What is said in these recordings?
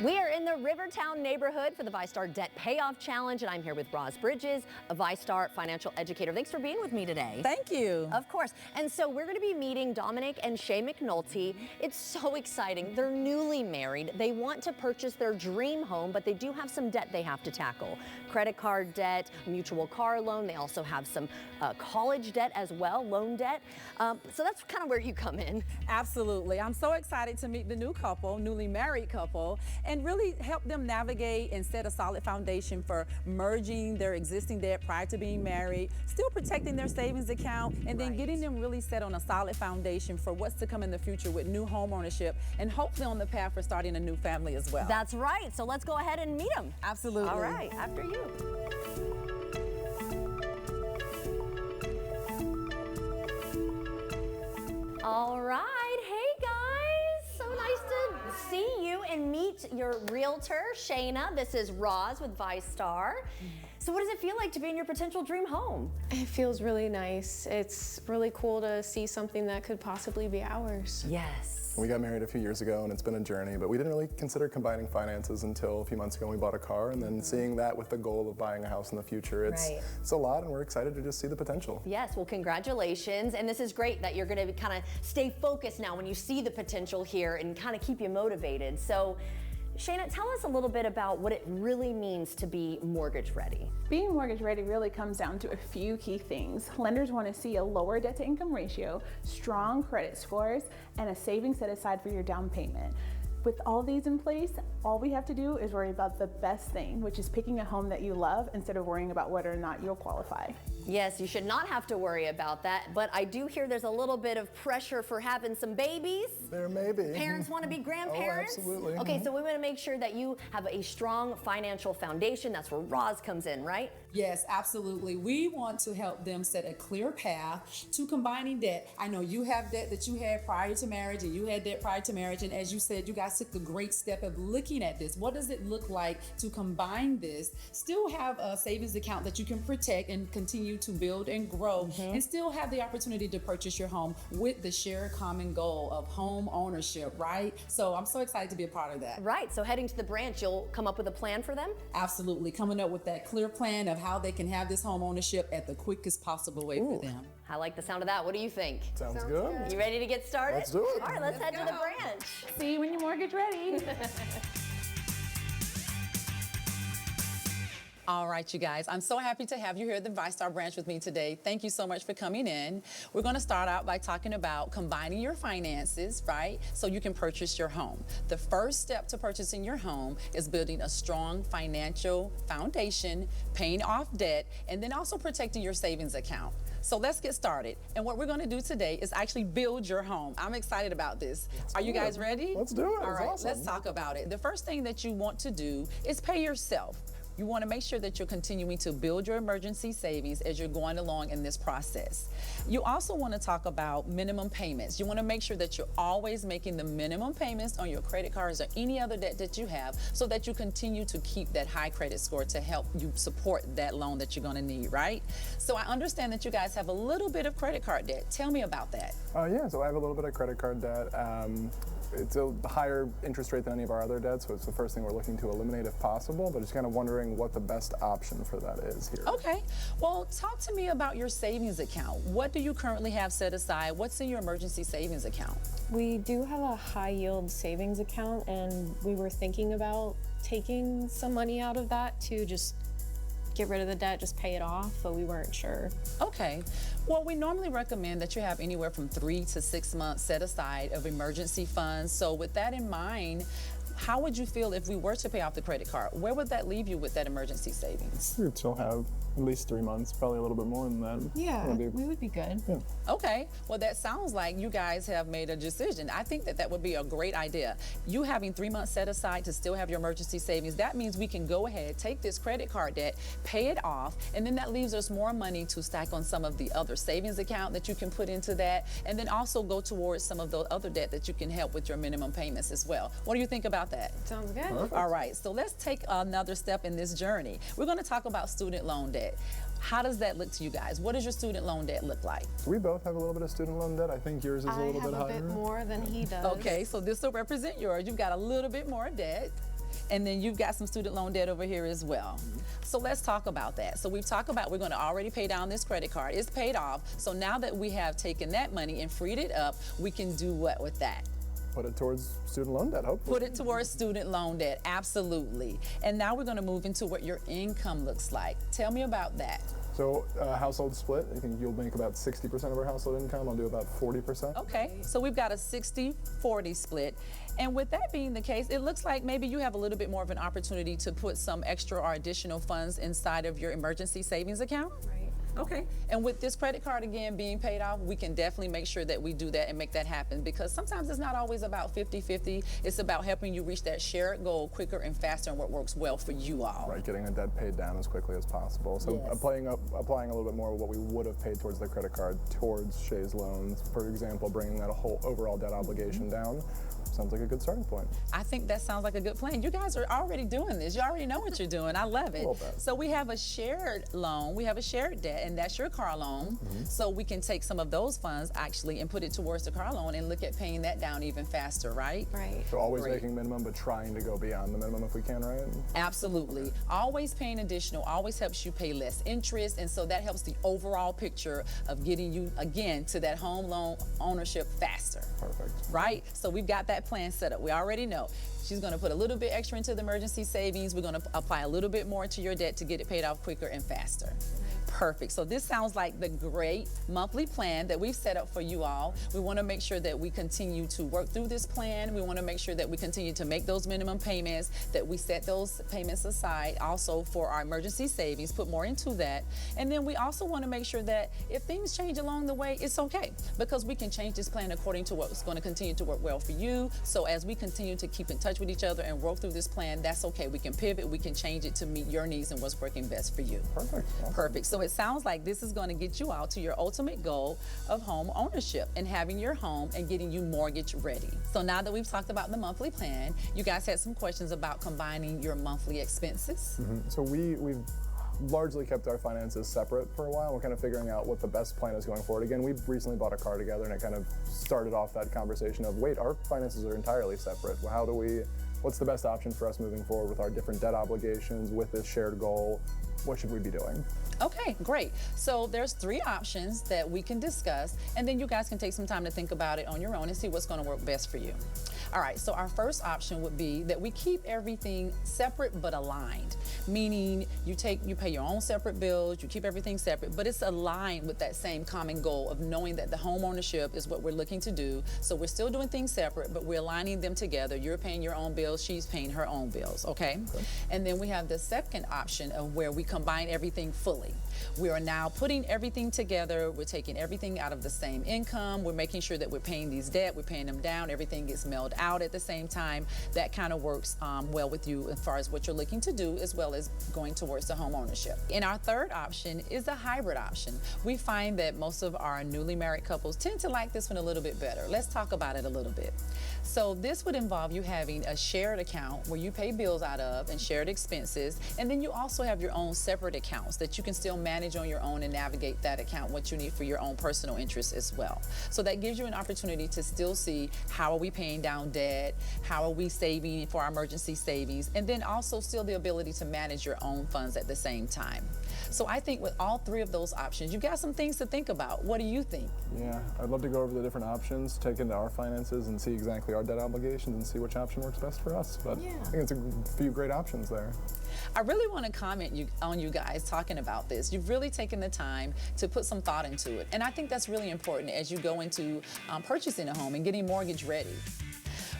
We are in the Rivertown neighborhood for the VyStar Debt Payoff Challenge, and I'm here with Roz Bridges, a VyStar financial educator. Thanks for being with me today. Thank you. Of course. And so we're going to be meeting Dominic and Shay McNulty. It's so exciting. They're newly married. They want to purchase their dream home, but they do have some debt they have to tackle. Credit card debt, mutual car loan. They also have some college debt as well, loan debt. So that's kind of where you come in. Absolutely. I'm so excited to meet the new couple, newly married couple, and really help them navigate and set a solid foundation for merging their existing debt prior to being married, still protecting their savings account, and then getting them really set on a solid foundation for what's to come in the future with new home ownership and hopefully on the path for starting a new family as well. That's right. So let's go ahead and meet them. Absolutely. All right, after you. All right, hey guys, so nice to see you and meet your realtor, Shayna. This is Roz with VyStar. So what does it feel like to be in your potential dream home? It feels really nice. It's really cool to see something that could possibly be ours. Yes. We got married a few years ago and it's been a journey, but we didn't really consider combining finances until a few months ago when we bought a car, and then seeing that with the goal of buying a house in the future, it's a lot, and we're excited to just see the potential. Yes, well, congratulations. And this is great that you're gonna kind of stay focused now when you see the potential here and kind of keep you motivated. So, Shayna, tell us a little bit about what it really means to be mortgage ready. Being mortgage ready really comes down to a few key things. Lenders want to see a lower debt to income ratio, strong credit scores, and a savings set aside for your down payment. With all these in place, all we have to do is worry about the best thing, which is picking a home that you love instead of worrying about whether or not you'll qualify. Yes, you should not have to worry about that, but I do hear there's a little bit of pressure for having some babies. There may be. Parents want to be grandparents. Oh, absolutely. Okay, so we want to make sure that you have a strong financial foundation. That's where Roz comes in, right? Yes, absolutely. We want to help them set a clear path to combining debt. I know you have debt that you had prior to marriage, and you had debt prior to marriage, and as you said, you guys took the great step of looking at this. What does it look like to combine this, still have a savings account that you can protect and continue to build and grow, and still have the opportunity to purchase your home with the shared common goal of home ownership, right? So I'm so excited to be a part of that. Right, so heading to the branch, you'll come up with a plan for them? Absolutely, coming up with that clear plan of how they can have this home ownership at the quickest possible way for them. I like the sound of that. What do you think? Sounds good. You ready to get started? Let's do it. All right, let's head to the branch. See you when you're mortgage ready. All right, you guys, I'm so happy to have you here at the VyStar branch with me today. Thank you so much for coming in. We're going to start out by talking about combining your finances, right, so you can purchase your home. The first step to purchasing your home is building a strong financial foundation, paying off debt, and then also protecting your savings account. So let's get started. And what we're going to do today is actually build your home. I'm excited about this. Are you guys ready? Let's do it. All right, awesome. Let's talk about it. The first thing that you want to do is pay yourself. You want to make sure that you're continuing to build your emergency savings as you're going along in this process. You also want to talk about minimum payments. You want to make sure that you're always making the minimum payments on your credit cards or any other debt that you have, so that you continue to keep that high credit score to help you support that loan that you're going to need, right? So I understand that you guys have a little bit of credit card debt. Tell me about that. Yeah, so I have a little bit of credit card debt. It's a higher interest rate than any of our other debts, so it's the first thing we're looking to eliminate if possible, but just kind of wondering what the best option for that is here. Okay, well, talk to me about your savings account. What do you currently have set aside? What's in your emergency savings account? We do have a high yield savings account, and we were thinking about taking some money out of that to just get rid of the debt, just pay it off, but we weren't sure. Okay, well, we normally recommend that you have anywhere from 3 to 6 months set aside of emergency funds. So with that in mind, how would you feel if we were to pay off the credit card? Where would that leave you with that emergency savings? We would still have at least 3 months, probably a little bit more than that. Yeah, we would be good. Yeah. Okay, well, that sounds like you guys have made a decision. I think that that would be a great idea. You having 3 months set aside to still have your emergency savings, that means we can go ahead, take this credit card debt, pay it off, and then that leaves us more money to stack on some of the other savings account that you can put into that, and then also go towards some of the other debt that you can help with your minimum payments as well. What do you think about that? Sounds good. Perfect. All right, so let's take another step in this journey. We're going to talk about student loan debt. How does that look to you guys? What does your student loan debt look like? We both have a little bit of student loan debt. I think yours is a little bit higher. I have a bit more than he does. Okay, so this will represent yours. You've got a little bit more debt. And then you've got some student loan debt over here as well. So let's talk about that. So we've talked about we're going to already pay down this credit card. It's paid off. So now that we have taken that money and freed it up, we can do what with that? Put it towards student loan debt, hopefully. Put it towards student loan debt, absolutely. And now we're going to move into what your income looks like. Tell me about that. So household split, I think you'll make about 60% of our household income. I'll do about 40%. Okay, so we've got a 60-40 split. And with that being the case, it looks like maybe you have a little bit more of an opportunity to put some extra or additional funds inside of your emergency savings account. Right. Okay. And with this credit card again being paid off, we can definitely make sure that we do that and make that happen, because sometimes it's not always about 50-50. It's about helping you reach that shared goal quicker and faster and what works well for you all. Right, getting the debt paid down as quickly as possible. So Yes. applying a little bit more of what we would have paid towards the credit card towards Shay's loans. For example, bringing that whole overall debt obligation down. Sounds like a good starting point. I think that sounds like a good plan. You guys are already doing this. You already know what you're doing. I love it. A little bit. So we have a shared loan. We have a shared debt, and that's your car loan. So we can take some of those funds actually and put it towards the car loan and look at paying that down even faster, right? Right. So always Great. making minimum, but trying to go beyond the minimum if we can, right? Absolutely. Always paying additional always helps you pay less interest, and so that helps the overall picture of getting you, again, to that home loan ownership faster. Perfect. Right? So we've got that plan set up. We already know. She's going to put a little bit extra into the emergency savings. We're going to apply a little bit more to your debt to get it paid off quicker and faster. Perfect. So this sounds like the great monthly plan that we've set up for you all. We want to make sure that we continue to work through this plan. We want to make sure that we continue to make those minimum payments, that we set those payments aside also for our emergency savings, put more into that. And then we also want to make sure that if things change along the way, it's okay, because we can change this plan according to what's going to continue to work well for you. So as we continue to keep in touch with each other and work through this plan, that's okay. We can pivot, we can change it to meet your needs and what's working best for you. Perfect. Awesome. Perfect. So it sounds like this is going to get you out to your ultimate goal of home ownership and having your home and getting you mortgage ready. So now that we've talked about the monthly plan, you guys had some questions about combining your monthly expenses. So we've largely kept our finances separate for a while. We're kind of figuring out what the best plan is going forward. Again, we recently bought a car together, and it kind of started off that conversation of, wait, our finances are entirely separate. Well, what's the best option for us moving forward with our different debt obligations, with this shared goal? What should we be doing? Okay, great. So there's 3 options that we can discuss, and then you guys can take some time to think about it on your own and see what's going to work best for you. All right, so our first option would be that we keep everything separate but aligned, meaning you pay your own separate bills, you keep everything separate, but it's aligned with that same common goal of knowing that the home ownership is what we're looking to do. So we're still doing things separate, but we're aligning them together. You're paying your own bills, she's paying her own bills, okay? And then we have the second option of where we combine everything fully. We are now putting everything together. We're taking everything out of the same income. We're making sure that we're paying these debt, we're paying them down, everything gets mailed out at the same time. That kind of works well with you as far as what you're looking to do, as well as going towards the home ownership. And our third option is a hybrid option. We find that most of our newly married couples tend to like this one a little bit better. Let's talk about it a little bit. So this would involve you having a shared account where you pay bills out of and shared expenses, and then you also have your own separate accounts that you can still manage on your own and navigate that account, what you need for your own personal interests as well. So that gives you an opportunity to still see how are we paying down debt, how are we saving for our emergency savings, and then also still the ability to manage your own funds at the same time. So I think with all 3 of those options, you've got some things to think about. What do you think? Yeah, I'd love to go over the different options, take into our finances and see exactly our debt obligations and see which option works best for us. But I think it's a few great options there. I really want to comment on you guys talking about this. You've really taken the time to put some thought into it. And I think that's really important as you go into purchasing a home and getting mortgage ready.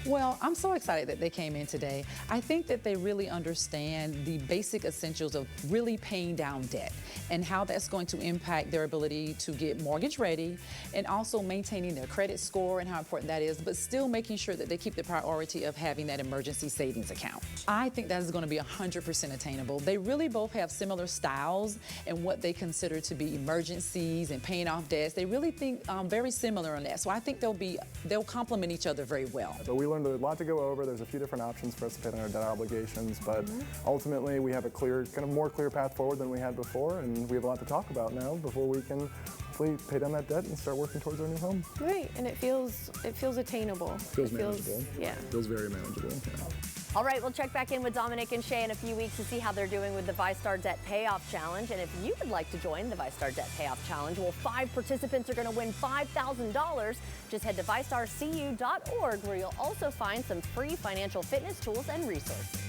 Well, I'm so excited that they came in today. I think that they really understand the basic essentials of really paying down debt and how that's going to impact their ability to get mortgage ready, and also maintaining their credit score and how important that is, but still making sure that they keep the priority of having that emergency savings account. I think that is going to be 100% attainable. They really both have similar styles and what they consider to be emergencies and paying off debts. They really think very similar on that. So I think they'll complement each other very well. But we learned a lot to go over. There's a few different options for us to pay on our debt obligations, but ultimately we have a more clear path forward than we had before, and we have a lot to talk about now before we can hopefully pay down that debt and start working towards our new home. Right, and it feels attainable. Feels manageable. Yeah. Feels very manageable. Yeah. All right, we'll check back in with Dominic and Shay in a few weeks to see how they're doing with the VyStar Debt Payoff Challenge. And if you would like to join the VyStar Debt Payoff Challenge, well, 5 participants are going to win $5,000. Just head to VyStarCU.org, where you'll also find some free financial fitness tools and resources.